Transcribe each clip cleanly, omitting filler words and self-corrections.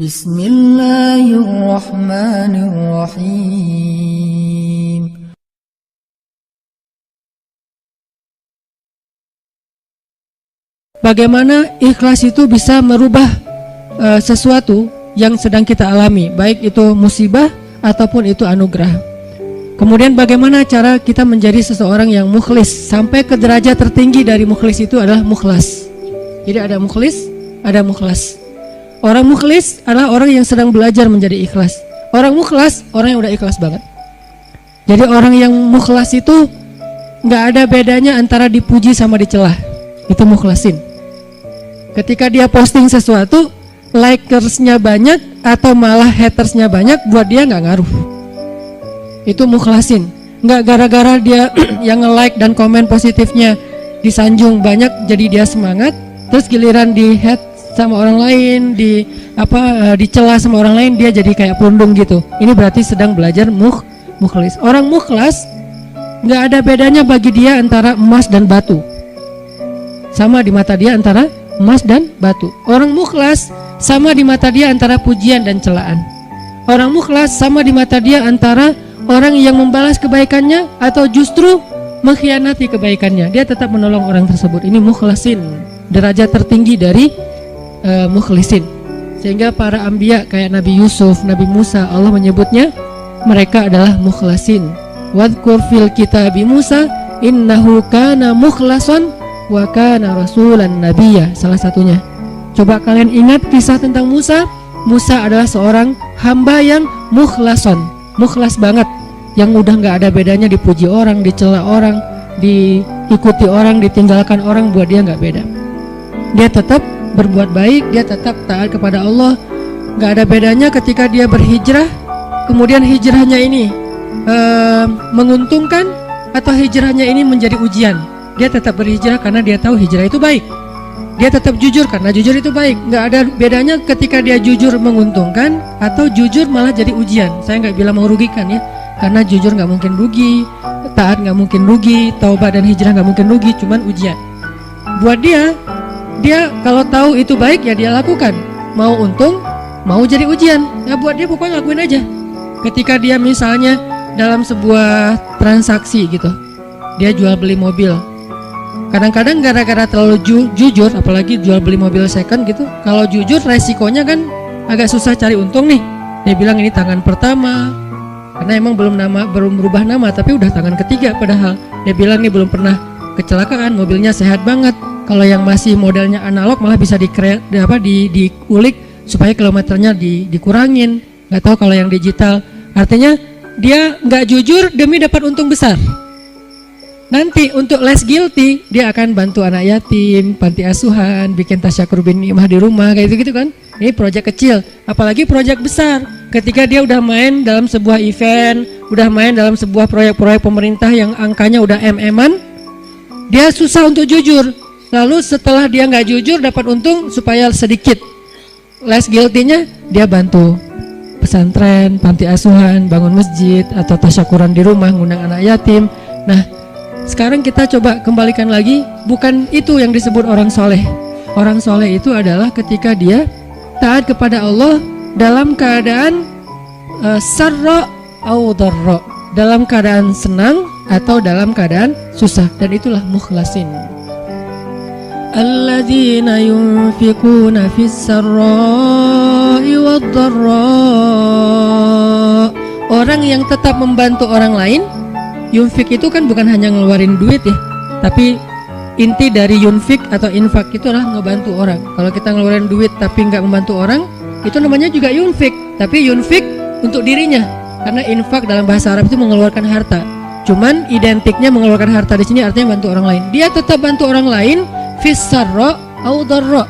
Bismillahirrahmanirrahim. Bagaimana ikhlas itu bisa merubah sesuatu yang sedang kita alami, baik itu musibah ataupun itu anugerah. Kemudian bagaimana cara kita menjadi seseorang yang mukhlis, sampai ke derajat tertinggi dari mukhlis itu adalah mukhlas. Jadi ada mukhlis, ada mukhlas. Orang mukhlis adalah orang yang sedang belajar menjadi ikhlas. Orang mukhlas, orang yang udah ikhlas banget. Jadi orang yang mukhlas itu nggak ada bedanya antara dipuji sama dicela. Itu mukhlasin. Ketika dia posting sesuatu, likersnya banyak atau malah hatersnya banyak, buat dia nggak ngaruh. Itu mukhlasin. Nggak gara-gara dia yang nge-like dan komen positifnya disanjung banyak, jadi dia semangat. Terus giliran di hate sama orang lain, dicela sama orang lain, dia jadi kayak pundung gitu. Ini berarti sedang belajar mukhlis. Orang mukhlas nggak ada bedanya bagi dia antara emas dan batu. Sama di mata dia antara emas dan batu. Orang mukhlas sama di mata dia antara pujian dan celaan. Orang mukhlas sama di mata dia antara orang yang membalas kebaikannya atau justru mengkhianati kebaikannya. Dia tetap menolong orang tersebut. Ini mukhlasin, derajat tertinggi dari mukhlisin. Sehingga para anbiya kayak Nabi Yusuf, Nabi Musa, Allah menyebutnya mereka adalah mukhlasin. Wadhkur fil kitabi Musa innahu kana mukhlason wa kana rasulan nabiyya. Salah satunya, coba kalian ingat kisah tentang Musa. Musa adalah seorang hamba yang mukhlason, mukhlas banget, yang udah gak ada bedanya dipuji orang, dicela orang, diikuti orang, ditinggalkan orang, buat dia gak beda. Dia tetap berbuat baik, dia tetap taat kepada Allah. Gak ada bedanya ketika dia berhijrah, kemudian hijrahnya ini menguntungkan atau hijrahnya ini menjadi ujian. Dia tetap berhijrah karena dia tahu hijrah itu baik. Dia tetap jujur karena jujur itu baik. Gak ada bedanya ketika dia jujur menguntungkan atau jujur malah jadi ujian. Saya gak bilang merugikan ya, karena jujur gak mungkin rugi, taat gak mungkin rugi, taubat dan hijrah gak mungkin rugi, cuman ujian. Buat dia kalau tahu itu baik ya dia lakukan. Mau untung, mau jadi ujian, ya buat dia pokoknya lakuin aja. Ketika dia misalnya dalam sebuah transaksi gitu, dia jual beli mobil. Kadang-kadang gara-gara terlalu jujur, apalagi jual beli mobil second gitu, kalau jujur resikonya kan agak susah cari untung nih. Dia bilang ini tangan pertama, karena emang belum berubah nama, tapi udah tangan ketiga padahal. Dia bilang ini belum pernah kecelakaan, mobilnya sehat banget. Kalau yang masih modelnya analog malah bisa diulik supaya kilometernya dikurangin. Nggak tahu kalau yang digital. Artinya dia nggak jujur demi dapat untung besar. Nanti untuk less guilty dia akan bantu anak yatim, panti asuhan, bikin tasyakur bin ni'mah di rumah kayak gitu kan. Ini proyek kecil, apalagi proyek besar. Ketika dia udah main dalam sebuah event, udah main dalam sebuah proyek-proyek pemerintah yang angkanya udah MM-an, dia susah untuk jujur. Lalu setelah dia nggak jujur dapat untung supaya sedikit less guilty-nya, dia bantu pesantren, panti asuhan, bangun masjid atau tasyakuran di rumah, ngundang anak yatim. Nah, sekarang kita coba kembalikan lagi, bukan itu yang disebut orang soleh. Orang soleh itu adalah ketika dia taat kepada Allah dalam keadaan sarra au dharra, dalam keadaan senang atau dalam keadaan susah, dan itulah mukhlasin. Alladzina yunfikuna fis sarra'i wad dharra. Orang yang tetap membantu orang lain. Yunfik itu kan bukan hanya ngeluarin duit ya, tapi inti dari yunfik atau infak itu adalah ngebantu orang. Kalau kita ngeluarin duit tapi nggak membantu orang, itu namanya juga yunfik, tapi yunfik untuk dirinya. Karena infak dalam bahasa Arab itu mengeluarkan harta. Cuman identiknya mengeluarkan harta di sini artinya bantu orang lain. Dia tetap bantu orang lain fis sarra au dharra.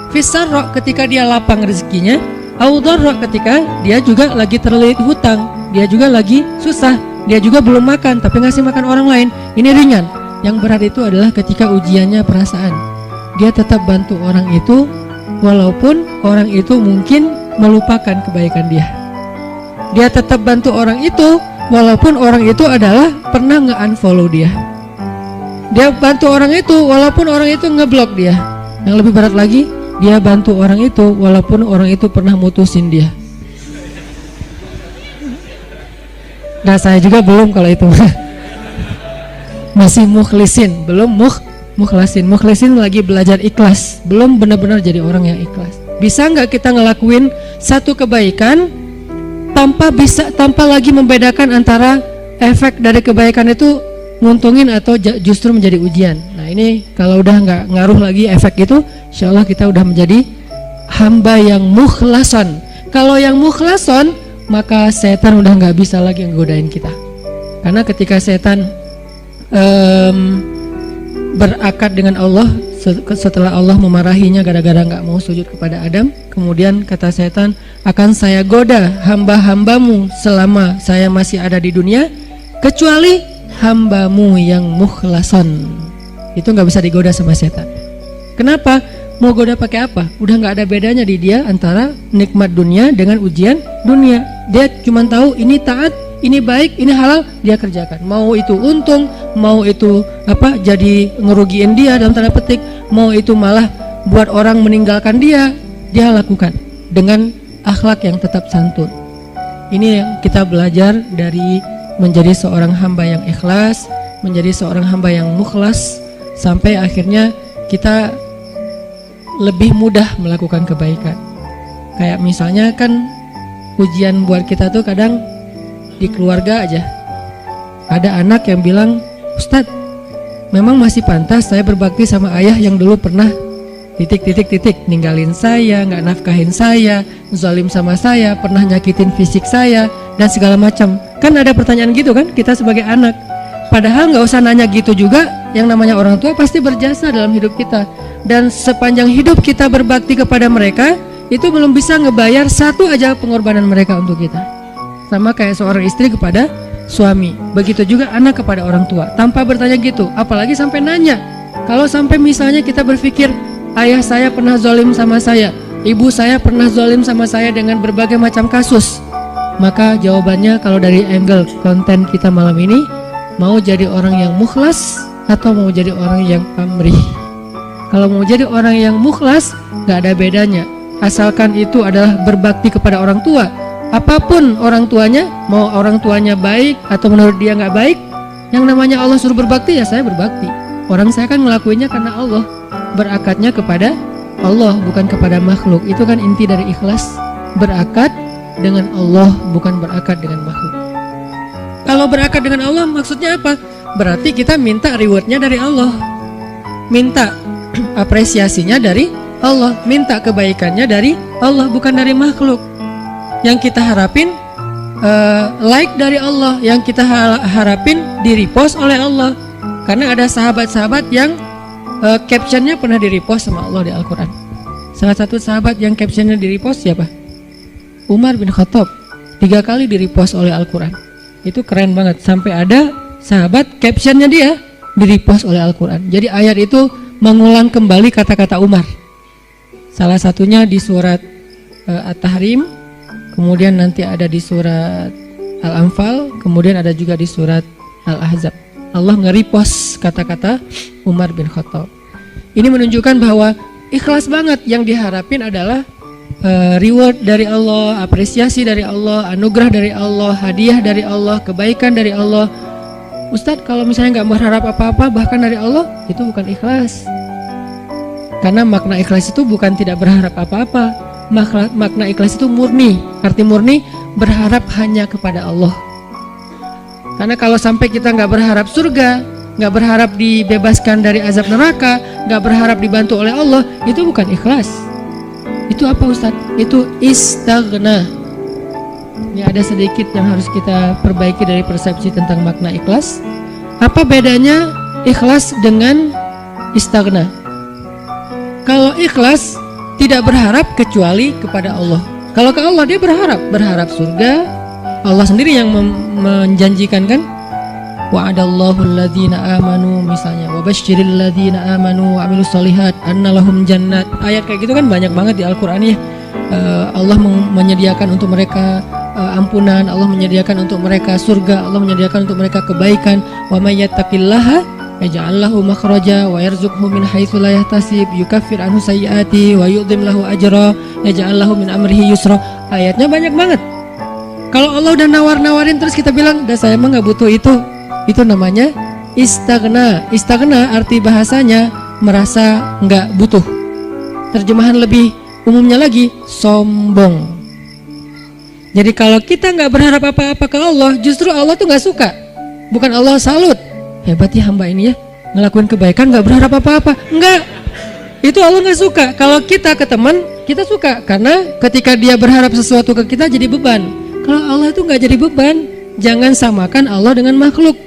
Fis sarra ketika dia lapang rezekinya, au dharra ketika dia juga lagi terlilit hutang, dia juga lagi susah, dia juga belum makan tapi ngasih makan orang lain. Ini ringan. Yang berat itu adalah ketika ujiannya perasaan. Dia tetap bantu orang itu walaupun orang itu mungkin melupakan kebaikan dia. Dia tetap bantu orang itu walaupun orang itu adalah pernah nge-unfollow dia. Dia bantu orang itu walaupun orang itu ngeblok dia. Yang lebih berat lagi, dia bantu orang itu walaupun orang itu pernah mutusin dia. Nah saya juga belum kalau itu. Masih mukhlisin, belum mukhlasin. Mukhlisin lagi belajar ikhlas, belum benar-benar jadi orang yang ikhlas. Bisa nggak kita ngelakuin satu kebaikan tanpa lagi membedakan antara efek dari kebaikan itu nguntungin atau justru menjadi ujian. Nah ini kalau udah nggak ngaruh lagi efek itu, insya Allah kita udah menjadi hamba yang mukhlason. Kalau yang mukhlason, maka setan udah nggak bisa lagi nggodain kita. Karena ketika setan berakad dengan Allah setelah Allah memarahinya gara-gara nggak mau sujud kepada Adam, kemudian kata setan, akan saya goda hamba-hambamu selama saya masih ada di dunia, kecuali hambamu yang mukhlason. Itu nggak bisa digoda sama setan. Kenapa? Mau goda pakai apa? Udah nggak ada bedanya di dia antara nikmat dunia dengan ujian dunia. Dia cuma tahu ini taat, ini baik, ini halal, dia kerjakan. Mau itu untung, mau itu jadi ngerugiin dia dalam tanda petik, mau itu malah buat orang meninggalkan dia lakukan dengan akhlak yang tetap santun. Ini yang kita belajar dari menjadi seorang hamba yang ikhlas, menjadi seorang hamba yang mukhlas, sampai akhirnya kita lebih mudah melakukan kebaikan. Kayak misalnya kan ujian buat kita tuh kadang di keluarga aja. Ada anak yang bilang, Ustadz, memang masih pantas saya berbakti sama ayah yang dulu pernah ninggalin saya, nggak nafkahin saya, zalim sama saya, pernah nyakitin fisik saya, dan segala macam. Kan ada pertanyaan gitu kan kita sebagai anak. Padahal nggak usah nanya gitu juga, yang namanya orang tua pasti berjasa dalam hidup kita. Dan sepanjang hidup kita berbakti kepada mereka, itu belum bisa ngebayar satu aja pengorbanan mereka untuk kita. Sama kayak seorang istri kepada suami, begitu juga anak kepada orang tua, tanpa bertanya gitu, apalagi sampai nanya. Kalau sampai misalnya kita berpikir, ayah saya pernah zalim sama saya, ibu saya pernah zalim sama saya dengan berbagai macam kasus, maka jawabannya kalau dari angle konten kita malam ini, mau jadi orang yang mukhlas atau mau jadi orang yang pamrih. Kalau mau jadi orang yang mukhlas, gak ada bedanya, asalkan itu adalah berbakti kepada orang tua. Apapun orang tuanya, mau orang tuanya baik atau menurut dia gak baik, yang namanya Allah suruh berbakti, ya saya berbakti. Orang saya kan ngelakuinnya karena Allah, berakatnya kepada Allah, bukan kepada makhluk. Itu kan inti dari ikhlas, berakad dengan Allah, bukan berakad dengan makhluk. Kalau berakad dengan Allah maksudnya apa? Berarti kita minta rewardnya dari Allah, minta apresiasinya dari Allah, minta kebaikannya dari Allah, bukan dari makhluk. Yang kita harapin like dari Allah, yang kita harapin di repost oleh Allah. Karena ada sahabat-sahabat yang captionnya pernah di repost sama Allah di Al-Quran. Salah satu sahabat yang captionnya di repost siapa? Umar bin Khattab, 3 kali di repost oleh Al-Quran. Itu keren banget, sampai ada sahabat captionnya dia di repost oleh Al-Quran. Jadi ayat itu mengulang kembali kata-kata Umar. Salah satunya di surat At-Tahrim, kemudian nanti ada di surat Al-Anfal, kemudian ada juga di surat Al-Ahzab. Allah nge-repost kata-kata Umar bin Khattab. Ini menunjukkan bahwa ikhlas banget, yang diharapin adalah reward dari Allah, apresiasi dari Allah, anugerah dari Allah, hadiah dari Allah, kebaikan dari Allah. Ustadz, kalau misalnya nggak berharap apa-apa bahkan dari Allah, itu bukan ikhlas. Karena makna ikhlas itu bukan tidak berharap apa-apa. Makna ikhlas itu murni. Arti murni berharap hanya kepada Allah. Karena kalau sampai kita nggak berharap surga, nggak berharap dibebaskan dari azab neraka, nggak berharap dibantu oleh Allah, itu bukan ikhlas. Itu apa Ustadz? Itu istaghna. Ini ada sedikit yang harus kita perbaiki dari persepsi tentang makna ikhlas. Apa bedanya ikhlas dengan istaghna? Kalau ikhlas tidak berharap kecuali kepada Allah. Kalau ke Allah dia berharap surga. Allah sendiri yang menjanjikan kan, wa'adallahu alladhina amanu, misalnya wabashshiril ladzina amanu wa amilus solihat anna lahum jannat. Ayat kayak gitu kan banyak banget di Al-Qur'an ya. Allah menyediakan untuk mereka ampunan, Allah menyediakan untuk mereka surga, Allah menyediakan untuk mereka kebaikan. Wa may yattaqillaha yaj'al lahu makhraja wa yarzuqhu min haitsu la yahtasib, yukaffir anhu sayyiati wa yu'dhim lahu ajra, yaj'al lahu min amrihi yusra. Ayatnya banyak banget. Kalau Allah udah nawar-nawarin terus kita bilang, "Dah saya mah enggak butuh itu namanya istaghna. Istaghna arti bahasanya merasa enggak butuh. Terjemahan lebih umumnya lagi, sombong. Jadi kalau kita nggak berharap apa-apa ke Allah, justru Allah tuh nggak suka. Bukan Allah salut, hebat ya hamba ini ya, ngelakuin kebaikan nggak berharap apa-apa. Enggak, itu Allah nggak suka. Kalau kita ke teman, kita suka, karena ketika dia berharap sesuatu ke kita jadi beban. Kalau Allah itu nggak jadi beban. Jangan samakan Allah dengan makhluk.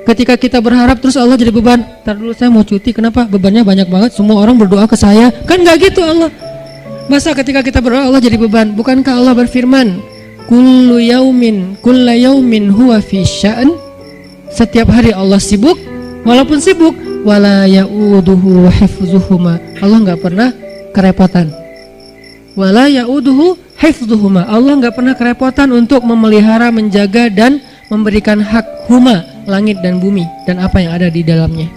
Ketika kita berharap terus Allah jadi beban. Ntar dulu saya mau cuti, kenapa? Bebannya banyak banget, semua orang berdoa ke saya. Kan nggak gitu Allah. Masa ketika kita berdoa Allah jadi beban? Bukankah Allah berfirman, kullu yaumin huwa fi sya'an? Setiap hari Allah sibuk, walaupun sibuk, wala ya'uduhu hifzuhuma. Allah nggak pernah kerepotan. Wala ya'uduhu hifzuhuma. Allah nggak pernah kerepotan untuk memelihara, menjaga dan memberikan hak huma, langit dan bumi dan apa yang ada di dalamnya.